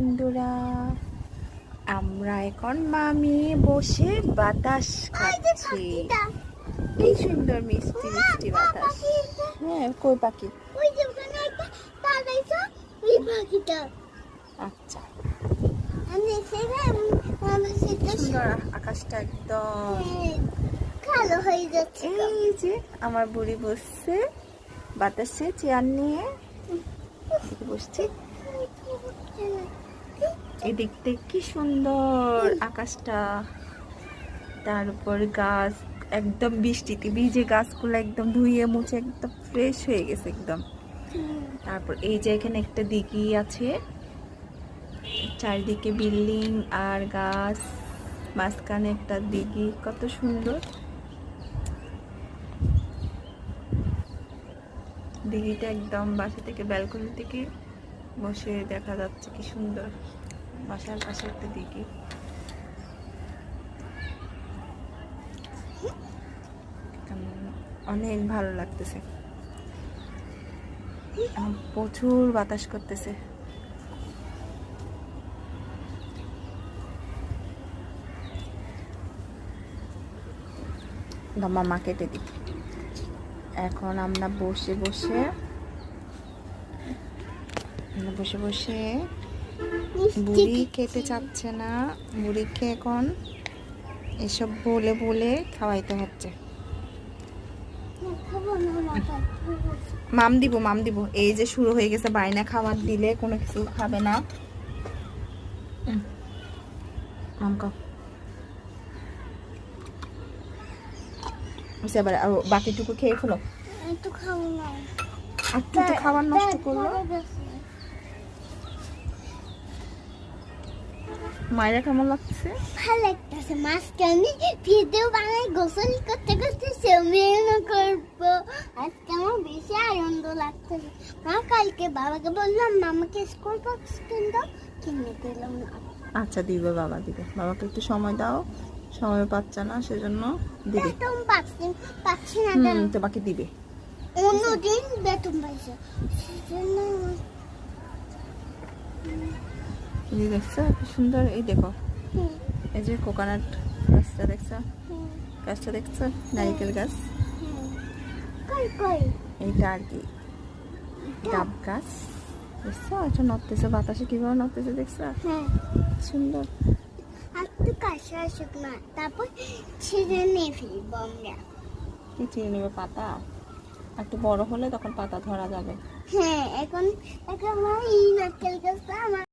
বন্ধুরা, আমরা এখন মামি বসে বাতাস খাচ্ছি। কি সুন্দর মিষ্টি মিষ্টি বাতাস। হ্যাঁ, কই পাখি? আচ্ছা, সুন্দর আকাশটা একদম কালো হয়ে যাচ্ছে। এই যে আমার বুড়ি বসছে বাতাসে চেয়ার নিয়ে বসছি। এদিক থেকে কি সুন্দর আকাশটা, তার উপর গাছ একদম বৃষ্টিতে ভিজে, গাছগুলো একদম ধুয়ে মুছে একদম ফ্রেশ হয়ে গেছে একদম। তারপর এই যে এখানে একটা দিঘি আছে, চারিদিকে বিল্ডিং আর গাছ, মাঝখানে একটা দিঘি, কত সুন্দর দিঘিটা। একদম বাসা থেকে ব্যালকনি থেকে বসে দেখা যাচ্ছে কি সুন্দর। বাসার পাশে একটা দিঘি, অনেক ভালো লাগতেছে। প্রচুর বাতাস করতেছে। মামা কেটে দিই। এখন আমরা বসে বসে বুড়ি খেতে চাচ্ছে না, বুড়িকে এখন এসব বলে বলে খাওয়াইতে হচ্ছে। মাম দিব। এই যে শুরু হয়ে গেছে বাইনা, খাবার দিলে কোনো কিছু খাবে না। মাম খাও। এবার বাকিটুকু খেয়ে ফেলো। একটু খাবো না, একটু খাবার নষ্ট করলো। মায়েরা কেমন লাগছে? ভালো লাগতেছে। মাছকে আমি ভিডিও বানাই, গোসল করতে করতে সেমিনা করবো। আজকে আমার বেশি আনন্দ লাগতেছে। মা কালকে বাবাকে বললাম মামাকে স্কুল বক্স কিনে দিলাম না। আচ্ছা দিবে, বাবা দিবে। বাবাকে একটু সময় দাও, সময় পাচ্ছে না সেজন্য দিবে। বেতন পাচ্ছি না, তোমাকে দিবে। অন্যদিন বেতন পাইছে সেজন্য। দেখছো কি সুন্দর। এই দেখো, এই যে কোকোনাট গাছটা দেখছো, গাছটা দেখছো, নারিকেল গাছ। এইটা আর কি ডাব গাছ। দেখছো এটা নড়তেছে বাতাসে, কিভাবে নড়তেছে দেখছো? সুন্দর। আর তো কাশি আসুক না, তারপর ছিঁড়ে নিয়ে ফেলবো আমরা। কি ছিঁড়ে নেবে? পাতা একটু বড় হলে তখন পাতা ধরা যাবে। হ্যাঁ, এখন আমার এই নারকেল গাছটা আমার